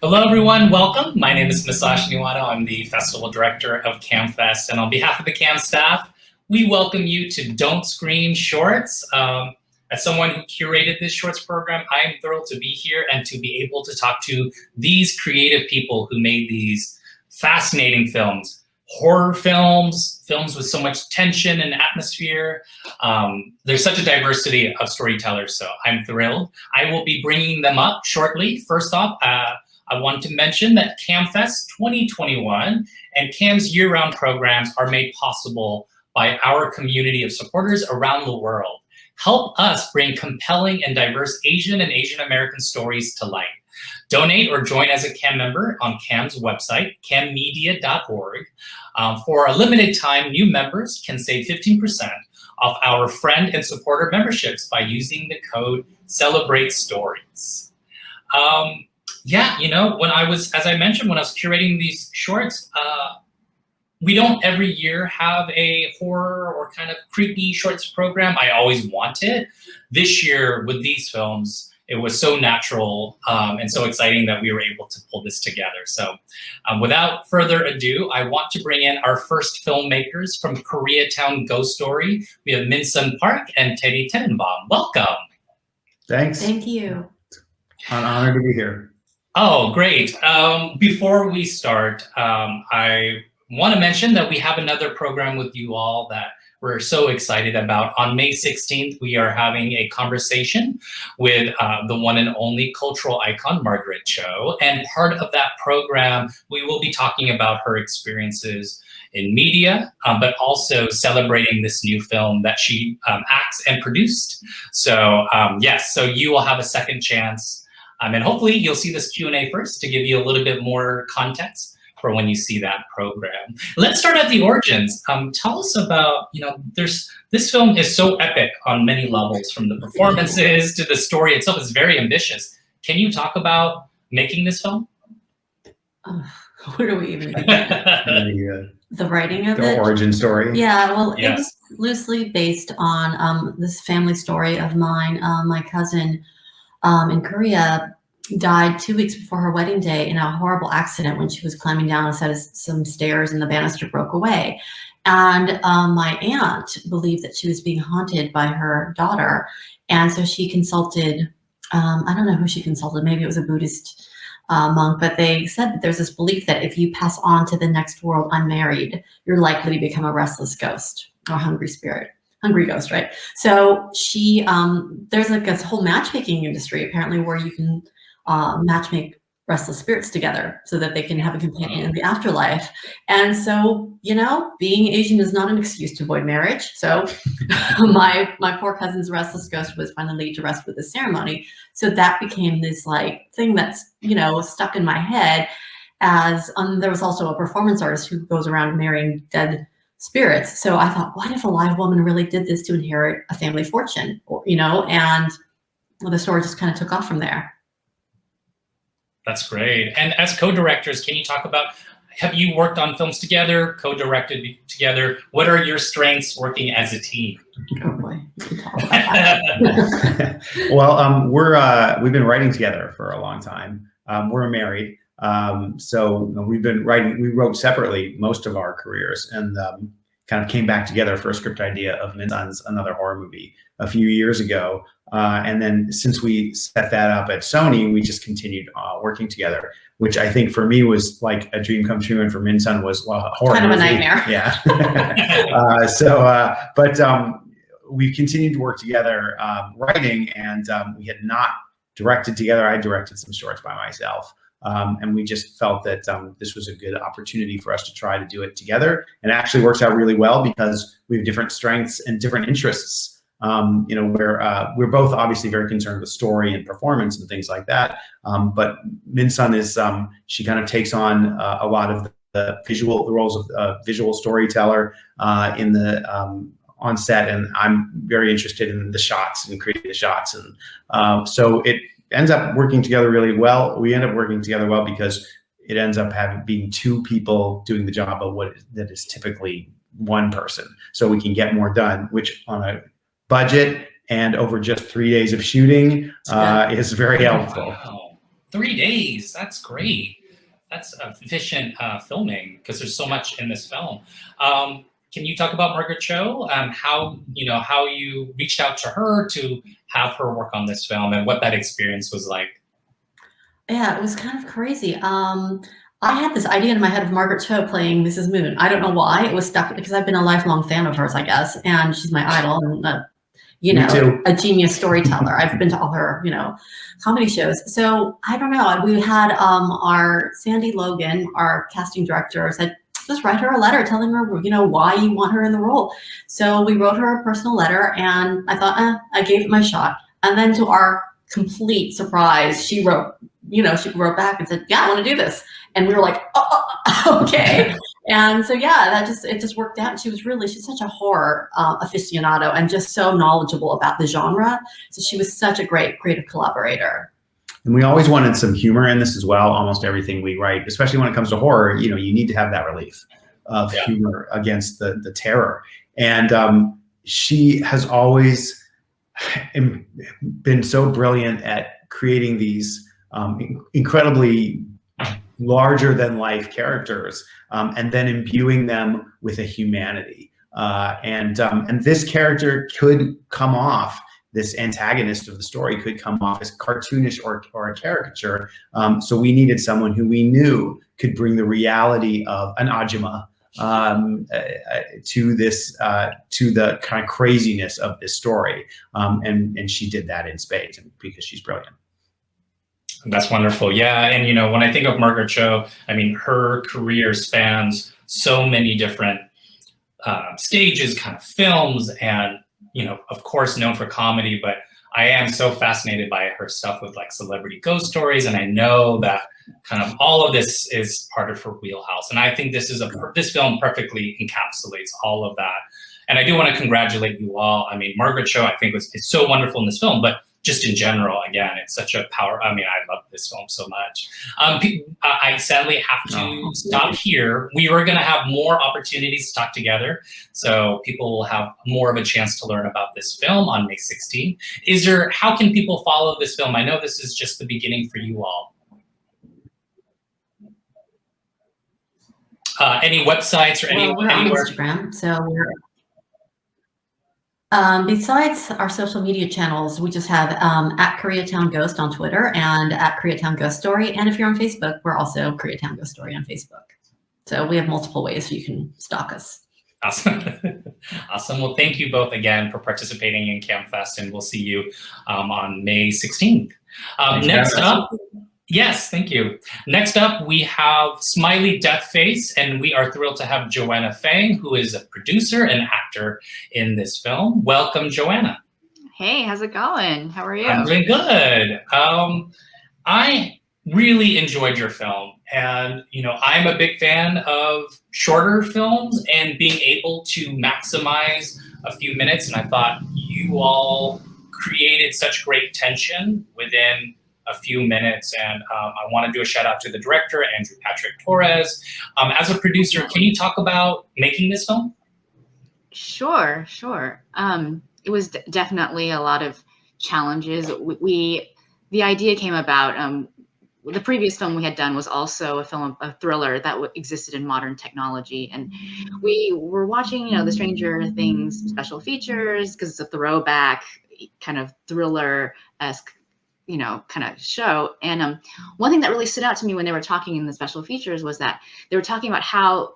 Hello, everyone. Welcome. My name is Masashi Niwata. I'm the Festival Director of CAMFest. And on behalf of the CAM staff, we welcome you to Don't Scream Shorts. As someone who curated this shorts program, I am thrilled to be here and to be able to talk to these creative people who made these fascinating films. Horror films, films with so much tension and atmosphere. There's such a diversity of storytellers, so I'm thrilled. I will be bringing them up shortly. First off, I want to mention that CAMFest 2021 and CAM's year-round programs are made possible by our community of supporters around the world. Help us bring compelling and diverse Asian and Asian American stories to light. Donate or join as a CAM member on CAM's website, cammedia.org. For a limited time, new members can save 15% off our friend and supporter memberships by using the code CELEBRATESTORIES. Yeah, you know, as I mentioned, when I was curating these shorts, we don't every year have a horror or kind of creepy shorts program. I always want it. This year with these films, it was so natural and so exciting that we were able to pull this together. So without further ado, I want to bring in our first filmmakers from Koreatown Ghost Story. We have Minsun Park and Teddy Tenenbaum. Welcome. Thanks. Thank you. I'm honored to be here. Oh, great. Before we start, I want to mention that we have another program with you all that we're so excited about. On May 16th, we are having a conversation with the one and only cultural icon, Margaret Cho. And part of that program, we will be talking about her experiences in media, but also celebrating this new film that she acts and produced. So yes, so you will have a second chance. And hopefully you'll see this Q&A first to give you a little bit more context for when you see that program. Let's start at the origins. Tell us about, you know, this film is so epic on many levels, from the performances to the story itself is very ambitious. Can you talk about making this film? Where do we even begin? The writing of it? The origin story? Yeah, well, it was loosely based on this family story of mine. My cousin in Korea died 2 weeks before her wedding day in a horrible accident when she was climbing down a set of some stairs and the banister broke away. And my aunt believed that she was being haunted by her daughter. And so she consulted, I don't know who she consulted, maybe it was a Buddhist monk, but they said that there's this belief that if you pass on to the next world unmarried, you're likely to become a restless ghost or a hungry spirit. Hungry ghost, right? So she, there's like this whole matchmaking industry apparently where you can matchmake restless spirits together so that they can have a companion in the afterlife. And so, you know, being Asian is not an excuse to avoid marriage. So my poor cousin's restless ghost was finally laid to rest with the ceremony. So that became this like thing that's, you know, stuck in my head as there was also a performance artist who goes around marrying dead spirits. So I thought, what if a live woman really did this to inherit a family fortune, or, you know, and well, the story just kind of took off from there. That's great. And as co-directors, can you talk about, have you worked on films together, co-directed together? What are your strengths working as a team? Oh boy, we can talk about that. Well, we've been writing together for a long time. We're married. So we've been writing, we wrote separately most of our careers, and kind of came back together for a script idea of Minsun's Another Horror Movie a few years ago. And then since we set that up at Sony, we just continued working together, which I think for me was like a dream come true, and for Minsun was, well, a horror kind movie. of a nightmare. Yeah. But we've continued to work together writing, and we had not directed together. I directed some shorts by myself. And we just felt that this was a good opportunity for us to try to do it together. And it actually works out really well because we have different strengths and different interests. You know, we're both obviously very concerned with story and performance and things like that. But Minsun is, she kind of takes on a lot of the roles of visual storyteller in the on set, and I'm very interested in the shots and creating the shots, and so it ends up working together really well. We end up working together well because it ends up being two people doing the job of that is typically one person, so we can get more done, which on a budget and over just 3 days of shooting is very helpful. Wow. 3 days. That's great. That's efficient filming because there's so much in this film. Can you talk about Margaret Cho? How you reached out to her to have her work on this film and what that experience was like? Yeah, it was kind of crazy. I had this idea in my head of Margaret Cho playing Mrs. Moon. I don't know why it was stuck because I've been a lifelong fan of hers, I guess, and she's my idol and Me too. a genius storyteller. I've been to all her comedy shows. So I don't know. We had our Sandy Logan, our casting director, said just write her a letter telling her why you want her in the role. So we wrote her a personal letter, and I thought I gave it my shot. And then to our complete surprise, she wrote back and said, yeah, I want to do this. And we were like, okay. And so, yeah, it just worked out. She's such a horror aficionado and just so knowledgeable about the genre. So she was such a great creative collaborator. And we always wanted some humor in this as well. Almost everything we write, especially when it comes to horror, you need to have that relief of humor against the terror. And she has always been so brilliant at creating these incredibly larger than life characters, and then imbuing them with a humanity. And this character could come off, this antagonist of the story could come off as cartoonish or a caricature. So we needed someone who we knew could bring the reality of an Ajima to the kind of craziness of this story. And she did that in spades because she's brilliant. That's wonderful. Yeah. And, when I think of Margaret Cho, I mean, her career spans so many different stages, kind of films, and, of course, known for comedy. But I am so fascinated by her stuff with like celebrity ghost stories. And I know that kind of all of this is part of her wheelhouse. And I think this film perfectly encapsulates all of that. And I do want to congratulate you all. I mean, Margaret Cho, I think, is so wonderful in this film, but just in general, again, it's such a power. I mean, I love this film so much. I sadly have to stop here. We were going to have more opportunities to talk together, so people will have more of a chance to learn about this film on May 16th. How can people follow this film? I know this is just the beginning for you all. Any websites or We're on anywhere? Instagram, so we're. Besides our social media channels, we just have at Koreatown Ghost on Twitter and at Koreatown Ghost Story. And if you're on Facebook, we're also Koreatown Ghost Story on Facebook. So we have multiple ways you can stalk us. Awesome. Awesome. Well, thank you both again for participating in CamFest, and we'll see you on May 16th. Next up. Yes, thank you. Next up, we have Smiley Deathface, and we are thrilled to have Joanna Fang, who is a producer and actor in this film. Welcome, Joanna. Hey, how's it going? How are you? I'm doing good. I really enjoyed your film, and I'm a big fan of shorter films and being able to maximize a few minutes, and I thought you all created such great tension within a few minutes, and I want to do a shout out to the director, Andrew Patrick Torres. As a producer, can you talk about making this film? Sure. It was definitely a lot of challenges. The idea came about, the previous film we had done was also a thriller that existed in modern technology. And we were watching, the Stranger Things special features because it's a throwback kind of thriller-esque kind of show. And one thing that really stood out to me when they were talking in the special features was that they were talking about how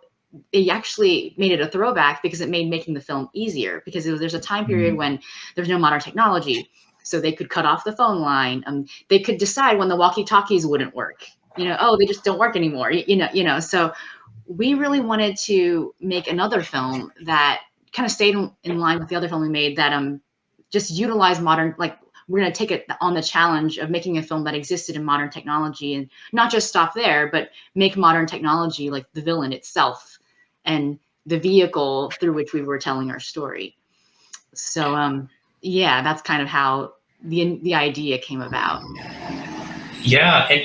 they actually made it a throwback because it made making the film easier, because there's a time period when there's no modern technology. So they could cut off the phone line. They could decide when the walkie-talkies wouldn't work. They just don't work anymore. So we really wanted to make another film that kind of stayed in line with the other film we made that just utilized modern, like, we're going to take it on the challenge of making a film that existed in modern technology and not just stop there, but make modern technology like the villain itself and the vehicle through which we were telling our story. So, yeah, that's kind of how the idea came about. Yeah, and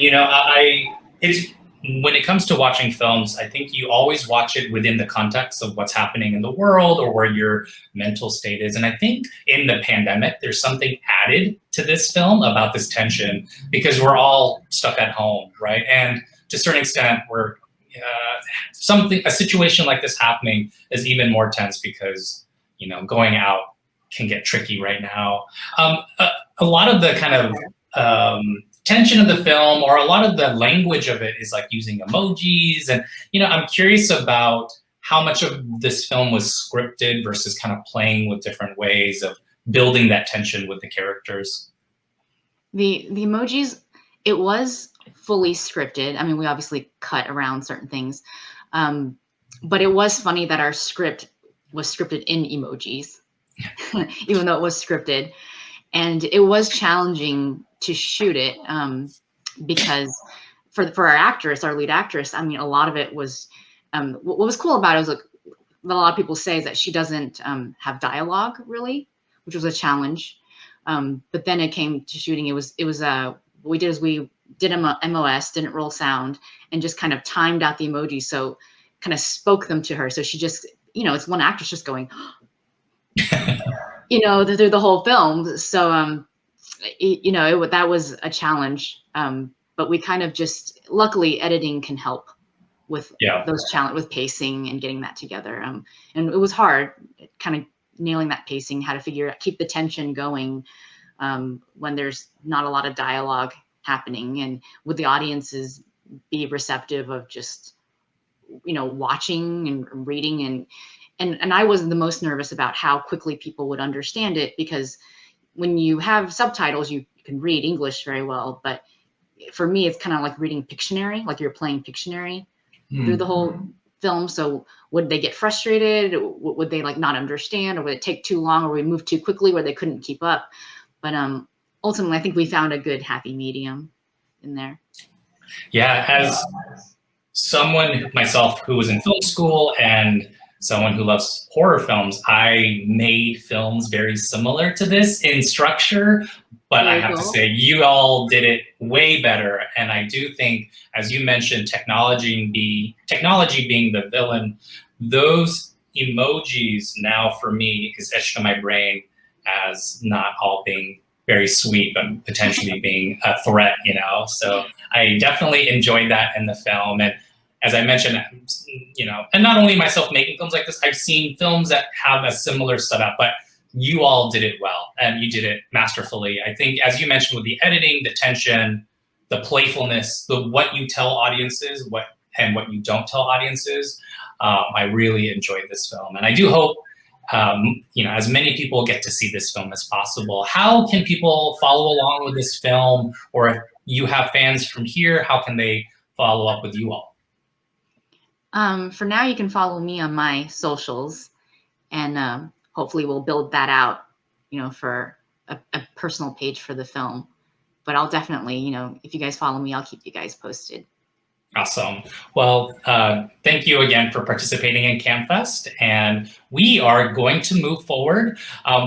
when it comes to watching films, I think you always watch it within the context of what's happening in the world or where your mental state is. And I think in the pandemic, there's something added to this film about this tension because we're all stuck at home, right? And to a certain extent, a situation like this happening is even more tense because, you know, going out can get tricky right now. A lot of the kind of tension of the film, or a lot of the language of it, is like using emojis. And, you know, I'm curious about how much of this film was scripted versus kind of playing with different ways of building that tension with the characters. The emojis, it was fully scripted. I mean, we obviously cut around certain things, but it was funny that our script was scripted in emojis, even though it was scripted. And it was challenging to shoot it because for our actress, our lead actress, I mean, a lot of it was, what was cool about it was, like, what a lot of people say is that she doesn't have dialogue really, which was a challenge. But then it came to shooting, what we did is we did MOS, didn't roll sound, and just kind of timed out the emojis. So kind of spoke them to her. So she just, you know, it's one actress just going, you know, through the whole film. So, you know, that was a challenge. But we kind of just, luckily editing can help with those challenges, with pacing and getting that together. And it was hard, kind of nailing that pacing, how to keep the tension going when there's not a lot of dialogue happening, and would the audiences be receptive of just, you know, watching and reading. And I was the most nervous about how quickly people would understand it, because when you have subtitles, you can read English very well. But for me, it's kind of like reading Pictionary, like you're playing Pictionary through the whole film. So would they get frustrated? Would they like not understand, or would it take too long, or would we move too quickly where they couldn't keep up? But ultimately, I think we found a good happy medium in there. Yeah, as someone myself who was in film school and someone who loves horror films, I made films very similar to this in structure, but I have to say you all did it way better. And I do think, as you mentioned, technology being the villain, those emojis now for me is etched in my brain as not all being very sweet, but potentially being a threat, you know? So I definitely enjoyed that in the film. And as I mentioned, you know, and not only myself making films like this, I've seen films that have a similar setup, but you all did it well and you did it masterfully. I think, as you mentioned, with the editing, the tension, the playfulness, what you tell audiences, what you don't tell audiences, I really enjoyed this film. And I do hope, you know, as many people get to see this film as possible. How can people follow along with this film? Or if you have fans from here, how can they follow up with you all? For now, you can follow me on my socials, and hopefully we'll build that out, you know, for a personal page for the film. But I'll definitely, you know, if you guys follow me, I'll keep you guys posted. Awesome. Well, thank you again for participating in CAMFest, and we are going to move forward.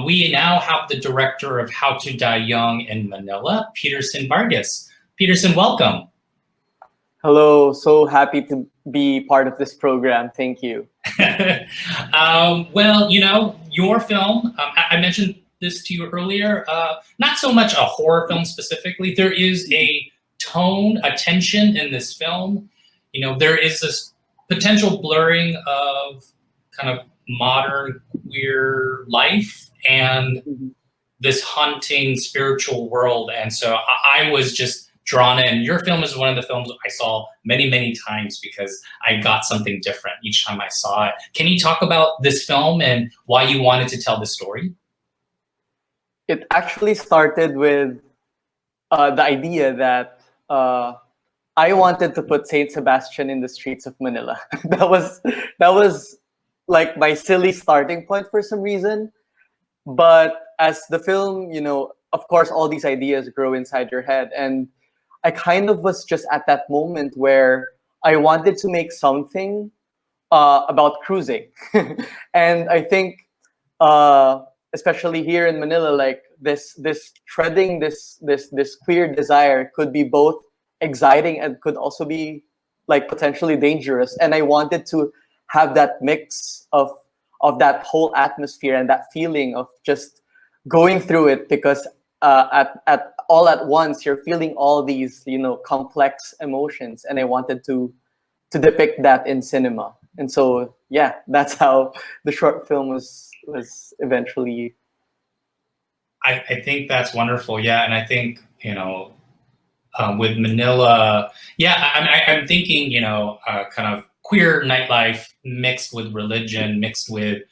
We now have the director of How to Die Young in Manila, Petersen Vargas. Petersen, welcome. Hello, so happy to be part of this program. Thank you. Well, you know, your film, I mentioned this to you earlier, not so much a horror film specifically. There is a tone, a tension in this film. You know, there is this potential blurring of kind of modern queer life and this haunting spiritual world. And so I was just drawn in. Your film is one of the films I saw many, many times because I got something different each time I saw it. Can you talk about this film and why you wanted to tell this story? It actually started with the idea that I wanted to put Saint Sebastian in the streets of Manila. that was like my silly starting point for some reason. But as the film, you know, of course, all these ideas grow inside your head. And I kind of was just at that moment where I wanted to make something about cruising. And I think, especially here in Manila, like this queer desire could be both exciting and could also be like potentially dangerous, and I wanted to have that mix of that whole atmosphere and that feeling of just going through it, because at all at once you're feeling all these, you know, complex emotions, and I wanted to depict that in cinema. And so yeah, that's how the short film was eventually. I think that's wonderful. Yeah, and I think, you know, with Manila, yeah, I'm thinking, you know, kind of queer nightlife mixed with religion, mixed with,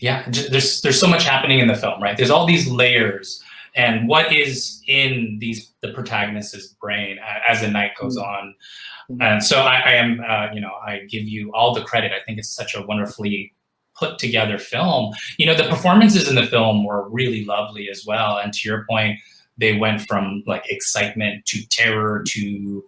there's so much happening in the film, right? There's all these layers, and what is in the protagonist's brain as the night goes on. And so I am, you know, I give you all the credit. I think it's such a wonderfully put together film. You know, the performances in the film were really lovely as well. And to your point, they went from like excitement to terror to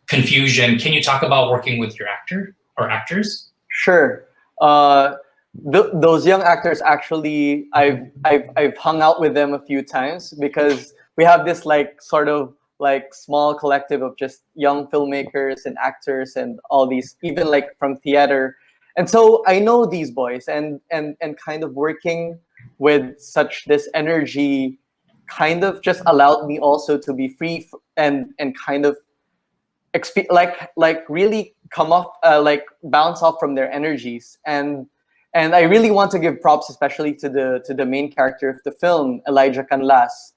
confusion. Can you talk about working with your actor or actors? Sure. Those young actors, actually, I've hung out with them a few times, because we have this like sort of like small collective of just young filmmakers and actors and all these, even like from theater. And so I know these boys, and kind of working with such this energy kind of just allowed me also to be free and kind of like really come off, like bounce off from their energies. And I really want to give props, especially to the main character of the film, Elijah Canlas.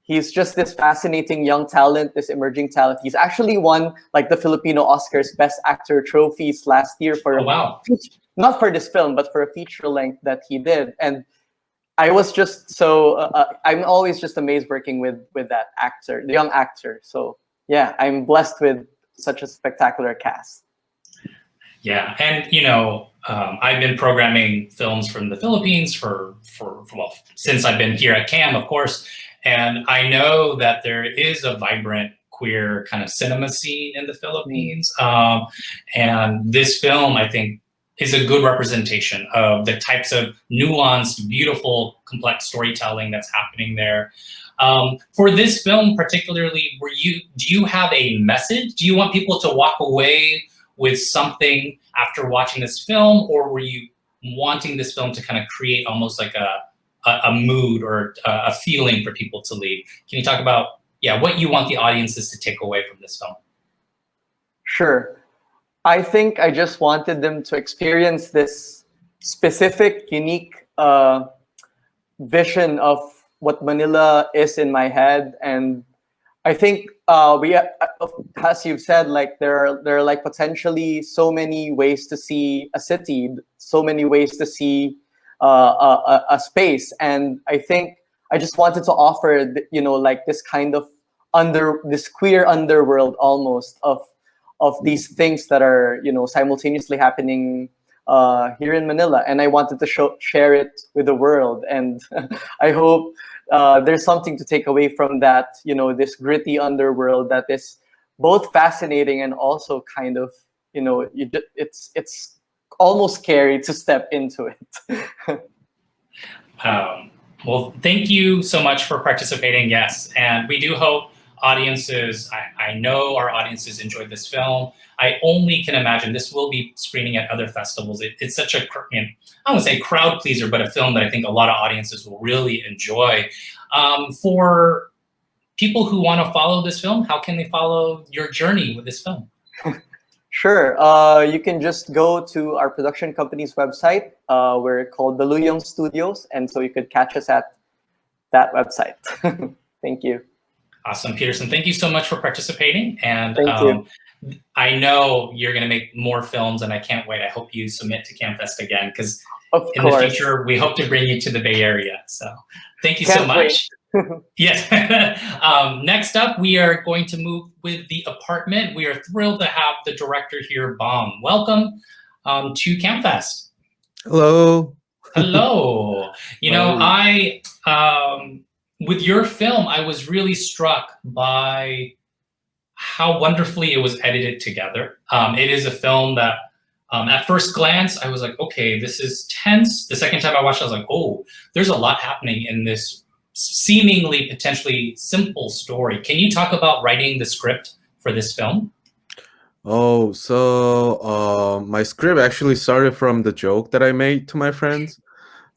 He's just this fascinating young talent, this emerging talent. He's actually won like the Filipino Oscars Best Actor trophies last year for not for this film, but for a feature length that he did. And I was just so I'm always just amazed working with that actor, the young actor. So yeah, I'm blessed with such a spectacular cast. Yeah, and you know, I've been programming films from the Philippines for well, since I've been here at CAM, of course. And I know that there is a vibrant queer kind of cinema scene in the Philippines. And this film, I think, is a good representation of the types of nuanced, beautiful, complex storytelling that's happening there. For this film particularly, do you have a message? Do you want people to walk away with something after watching this film, or were you wanting this film to kind of create almost like a mood or a feeling for people to leave? Can you talk about, what you want the audiences to take away from this film? Sure. I think I just wanted them to experience this specific, unique vision of what Manila is in my head. And I think as you've said, like there are like potentially so many ways to see a city, so many ways to see a space. And I think I just wanted to offer, you know, like this kind of this queer underworld almost of these things that are, you know, simultaneously happening here in Manila. And I wanted to share it with the world. And I hope there's something to take away from that, you know, this gritty underworld that is both fascinating and also kind of, you know, it's almost scary to step into it. Well, thank you so much for participating. Yes, and we do hope audiences, I know our audiences enjoyed this film. I only can imagine this will be screening at other festivals. It's such a, I don't want to say crowd pleaser, but a film that I think a lot of audiences will really enjoy. For people who want to follow this film, how can they follow your journey with this film? Sure. You can just go to our production company's website. We're called the Luyong Studios, and so you could catch us at that website. Thank you. Awesome, Petersen. Thank you so much for participating. And thank you. I know you're going to make more films, and I can't wait. I hope you submit to CamFest again, because in the future, we hope to bring you to the Bay Area. So thank you so much. Yes. Next up, we are going to move with The Apartment. We are thrilled to have the director here, Bong. Welcome to CamFest. Hello. Hello. You know, with your film, I was really struck by how wonderfully it was edited together. It is a film that, at first glance, I was like, okay, this is tense. The second time I watched it, I was like, oh, there's a lot happening in this seemingly potentially simple story. Can you talk about writing the script for this film? Oh, so my script actually started from the joke that I made to my friends.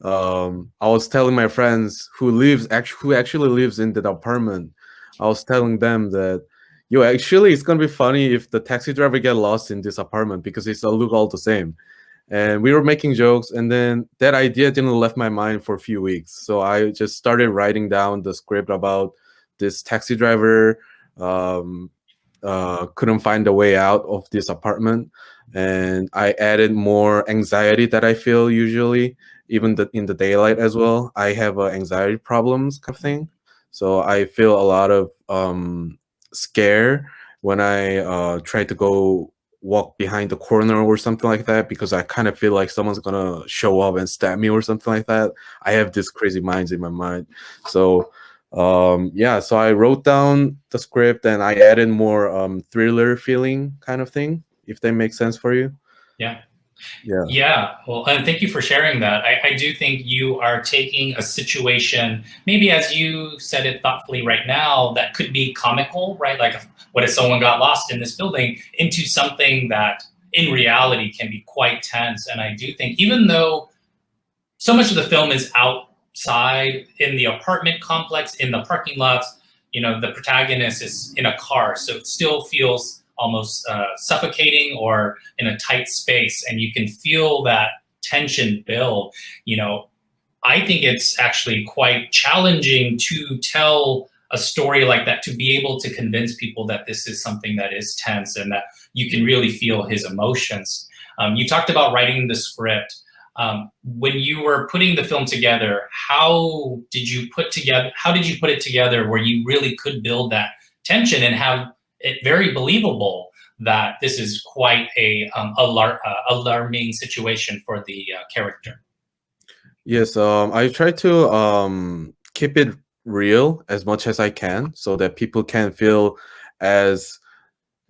I was telling my friends who actually lives in that apartment. I was telling them that, yo, actually, it's gonna be funny if the taxi driver get lost in this apartment because it's all look all the same. And we were making jokes, and then that idea didn't left my mind for a few weeks. So I just started writing down the script about this taxi driver. Couldn't find a way out of this apartment, and I added more anxiety that I feel usually, even in the daylight as well. I have anxiety problems kind of thing, so I feel a lot of scare when I try to go walk behind the corner or something like that, because I kind of feel like someone's gonna show up and stab me or something like that. I have these crazy minds in my mind. So yeah, so I wrote down the script and I added more thriller feeling kind of thing, if that makes sense for you. Yeah. Yeah. Yeah. Well, and thank you for sharing that. I do think you are taking a situation, maybe as you said it thoughtfully right now, that could be comical, right? Like, what if someone got lost in this building, into something that in reality can be quite tense. And I do think, even though so much of the film is outside in the apartment complex, in the parking lots, you know, the protagonist is in a car, so it still feels almost suffocating or in a tight space, and you can feel that tension build. You know, I think it's actually quite challenging to tell a story like that, to be able to convince people that this is something that is tense and that you can really feel his emotions. You talked about writing the script. When you were putting the film together, how did you put it together where you really could build that tension and have it very believable that this is quite a alarming situation for the character? Yes, I try to keep it real as much as I can, so that people can feel as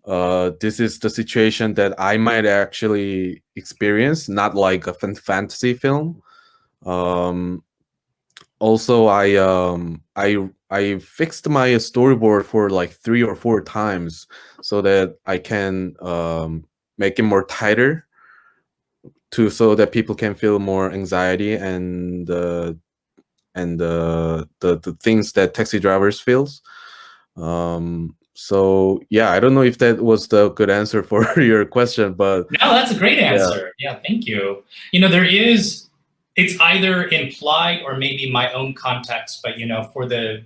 this is the situation that I might actually experience, not like a fantasy film. Also, I fixed my storyboard for like 3 or 4 times, so that I can make it more tighter, so that people can feel more anxiety and the things that taxi drivers feels. So yeah, I don't know if that was the good answer for your question, but No, that's a great answer. Yeah, thank you. You know, it's either implied or maybe my own context, but you know, for the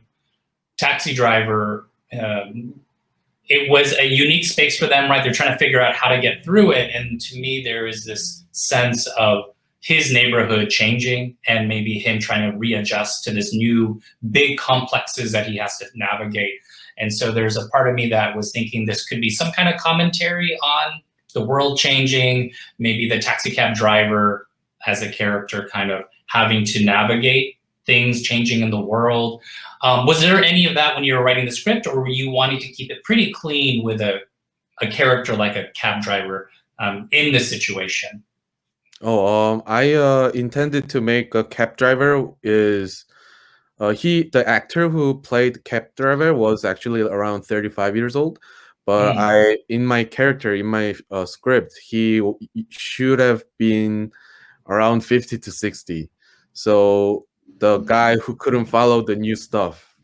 taxi driver, it was a unique space for them, right? They're trying to figure out how to get through it. And to me, there is this sense of his neighborhood changing and maybe him trying to readjust to this new big complexes that he has to navigate. And so there's a part of me that was thinking this could be some kind of commentary on the world changing, maybe the taxi cab driver as a character kind of having to navigate things changing in the world. Was there any of that when you were writing the script, or were you wanting to keep it pretty clean with a character like a cab driver in this situation? Oh, I intended to make a cab driver is the actor who played cab driver was actually around 35 years old, but in my character, in my script, he should have been around 50 to 60. So the guy who couldn't follow the new stuff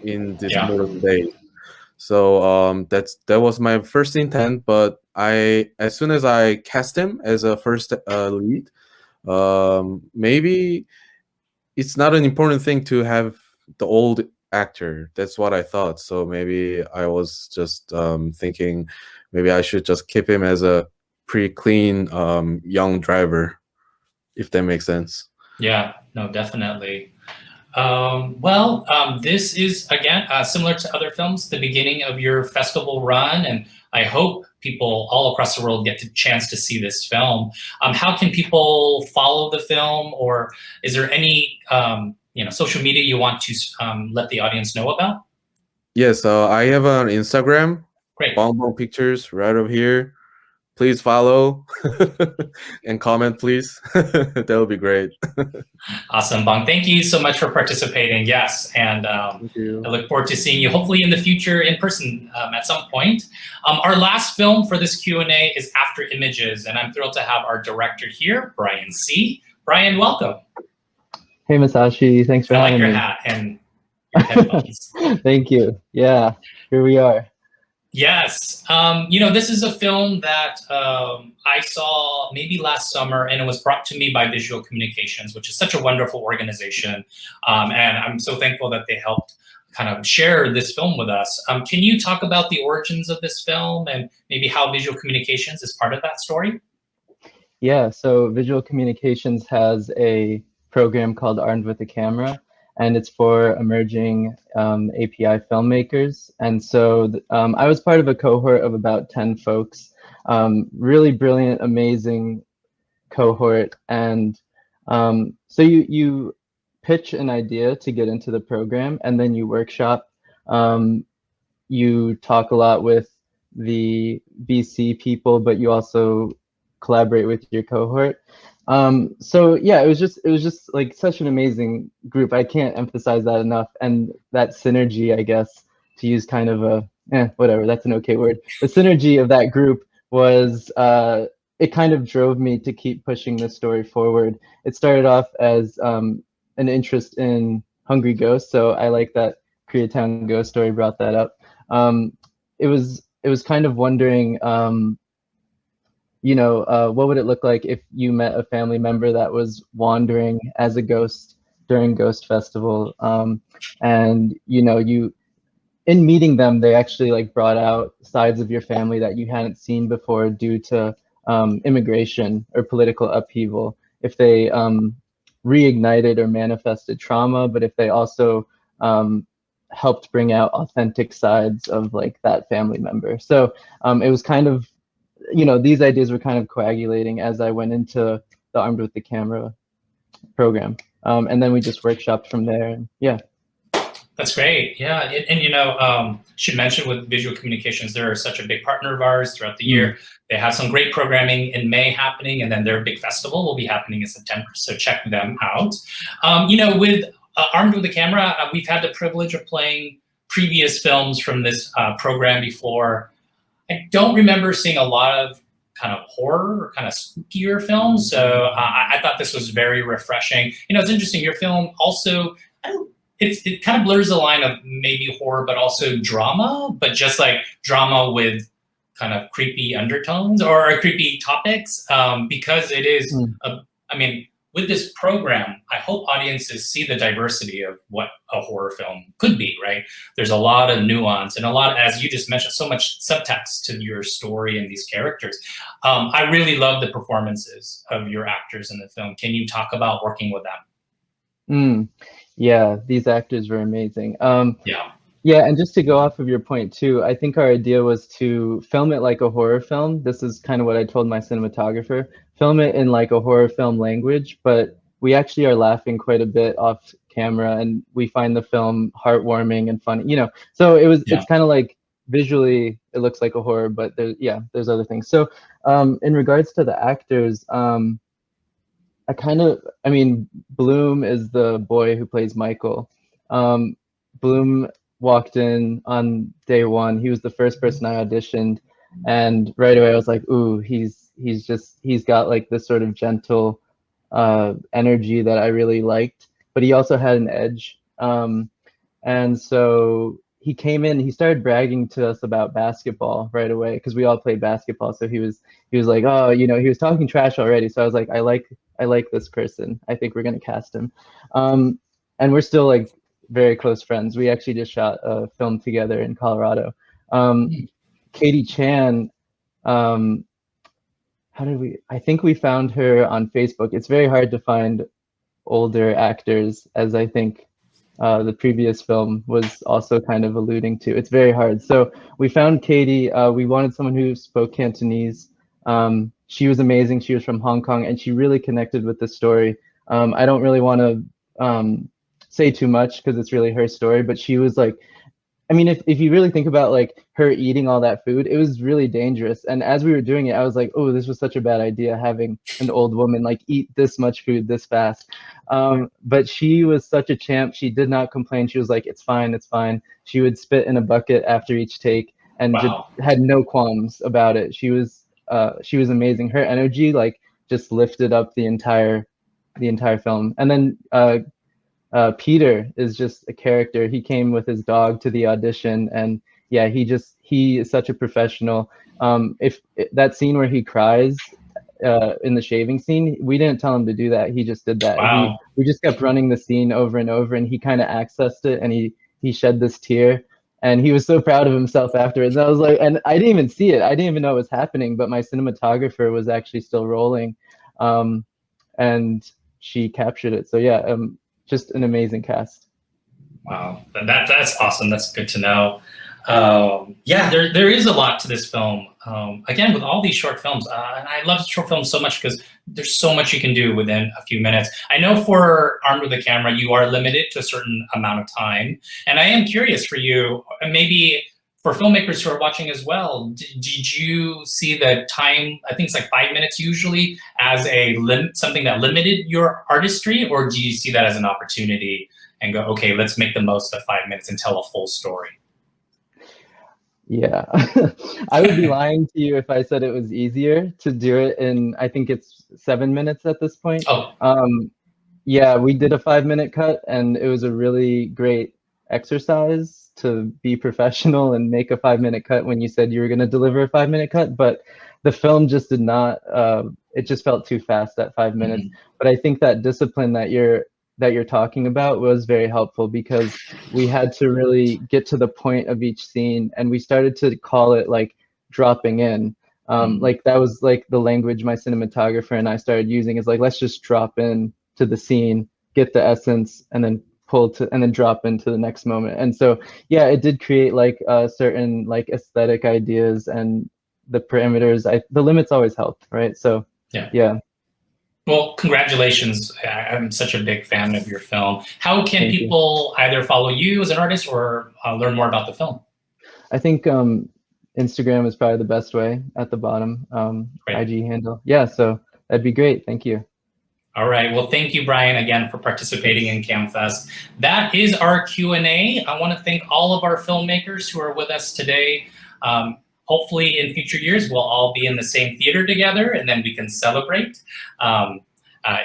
in this modern day. So that was my first intent, but as soon as I cast him as a first lead, maybe it's not an important thing to have the old actor. That's what I thought. So maybe I was just thinking maybe I should just keep him as a pretty clean young driver, if that makes sense. Yeah, no, definitely. This is, again, similar to other films, the beginning of your festival run, and I hope people all across the world get the chance to see this film. How can people follow the film, or is there any social media you want to let the audience know about? Yes, I have an Instagram. Great. Bonbon Pictures right over here. please follow and comment, please. That would be great. Awesome, Bong. Thank you so much for participating. Yes, and Thank you. I look forward to seeing you hopefully in the future in person at some point. Our last film for this Q&A is After Images, and I'm thrilled to have our director here, Bryan Sih. Bryan, welcome. Hey, Masashi. Thanks for I like having your me. hat and your headphones. Thank you. Yeah, here we are. Yes. You know, this is a film that I saw maybe last summer, and it was brought to me by Visual Communications, which is such a wonderful organization. And I'm so thankful that they helped kind of share this film with us. Can you talk about the origins of this film and maybe how Visual Communications is part of that story? Yeah, so Visual Communications has a program called Armed with a Camera, and it's for emerging API filmmakers. And so I was part of a cohort of about 10 folks, really brilliant, amazing cohort. And so you pitch an idea to get into the program, and then you workshop. You talk a lot with the VC people, but you also collaborate with your cohort. So yeah, it was just like such an amazing group. I can't emphasize that enough. And that synergy, I guess, to use kind of a, whatever, that's an okay word. The synergy of that group was, it kind of drove me to keep pushing this story forward. It started off as an interest in Hungry Ghosts. So I like that Koreatown ghost story brought that up. It was kind of wondering, you know, what would it look like if you met a family member that was wandering as a ghost during Ghost Festival? And, you know, in meeting them, they actually like brought out sides of your family that you hadn't seen before due to immigration or political upheaval. If they reignited or manifested trauma, but if they also helped bring out authentic sides of like that family member. So it was kind of, you know, these ideas were kind of coagulating as I went into the Armed with the Camera program. And then we just workshopped from there. And yeah. That's great. Yeah. And you know, should mention with Visual Communications, they're such a big partner of ours throughout the year. They have some great programming in May happening, and then their big festival will be happening in September. So check them out. You know, with Armed with the Camera, we've had the privilege of playing previous films from this program before. I don't remember seeing a lot of kind of horror or kind of spookier films. So I thought this was very refreshing. You know, it's interesting. Your film also, it kind of blurs the line of maybe horror, but also drama, but just like drama with kind of creepy undertones or creepy topics, because it is, I mean, with this program, I hope audiences see the diversity of what a horror film could be, right? There's a lot of nuance and a lot, as you just mentioned, so much subtext to your story and these characters. I really love the performances of your actors in the film. Can you talk about working with them? Yeah, these actors were amazing. Yeah. Yeah, and just to go off of your point too, I think our idea was to film it like a horror film. This is kind of what I told my cinematographer. Film it in like a horror film language, but we actually are laughing quite a bit off camera, and we find the film heartwarming and funny, you know. So it's kind of like visually it looks like a horror, but there's other things. So in regards to the actors, I mean, Bloom is the boy who plays Michael. Bloom walked in on day one. He was the first person I auditioned, and right away I was like, ooh, he's got like this sort of gentle energy that I really liked, but he also had an edge. And so he came in, he started bragging to us about basketball right away, because we all played basketball. So he was like, oh, you know, he was talking trash already. So I was like, I like this person. I think we're gonna cast him. And we're still like very close friends. We actually just shot a film together in Colorado. Katie Chan, I think we found her on Facebook. It's very hard to find older actors, as I think the previous film was also kind of alluding to. It's very hard. So we found Katie. We wanted someone who spoke Cantonese. She was amazing. She was from Hong Kong, and she really connected with the story. I don't really want to say too much because it's really her story, but she was like, I mean, if you really think about like her eating all that food, it was really dangerous. And as we were doing it, I was like, oh, this was such a bad idea having an old woman like eat this much food this fast. But she was such a champ. She did not complain. She was like, it's fine, it's fine. She would spit in a bucket after each take and just Wow. had no qualms about it. She was amazing. Her energy like just lifted up the entire film. And then Peter is just a character. He came with his dog to the audition, and yeah, he is such a professional. If that scene where he cries in the shaving scene, we didn't tell him to do that. He just did that. Wow. We just kept running the scene over and over, and he kind of accessed it, and he shed this tear, and he was so proud of himself afterwards. And I was like, and I didn't even see it. I didn't even know it was happening, but my cinematographer was actually still rolling, and she captured it. So yeah. Just an amazing cast. Wow, that's awesome. That's good to know. Yeah, there is a lot to this film. Again, with all these short films, and I love short films so much because there's so much you can do within a few minutes. I know for Armed with a Camera, you are limited to a certain amount of time, and I am curious for you, and maybe for filmmakers who are watching as well, did you see the time, I think it's like 5 minutes usually, as a something that limited your artistry, or do you see that as an opportunity and go, okay, let's make the most of 5 minutes and tell a full story? Yeah, I would be lying to you if I said it was easier to do it in, I think it's 7 minutes at this point. Oh. Yeah, we did a 5-minute cut, and it was a really great exercise to be professional and make a 5-minute cut when you said you were going to deliver a 5-minute cut, but the film just did not, it just felt too fast at 5 minutes. Mm-hmm. But I think that discipline that you're talking about was very helpful, because we had to really get to the point of each scene, and we started to call it like dropping in. Like that was like the language my cinematographer and I started using, is like, let's just drop in to the scene, get the essence, and then and then drop into the next moment. And so yeah, it did create like certain like aesthetic ideas, and the parameters, the limits always helped, right? So yeah. Well, congratulations. I'm such a big fan of your film. How can people either follow you as an artist or learn more about the film? I think Instagram is probably the best way, at the bottom, IG handle. Yeah, so that'd be great. Thank you. All right. Well, thank you, Bryan, again, for participating in CamFest. That is our Q&A. I want to thank all of our filmmakers who are with us today. Hopefully, in future years, we'll all be in the same theater together, and then we can celebrate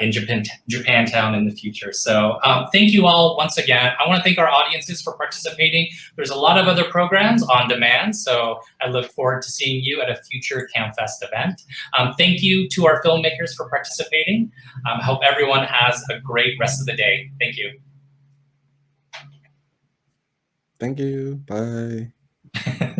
in Japantown in the future. So thank you all once again. I want to thank our audiences for participating. There's a lot of other programs on demand, so I look forward to seeing you at a future CamFest event. Thank you to our filmmakers for participating. I hope everyone has a great rest of the day. Thank you. Thank you. Bye.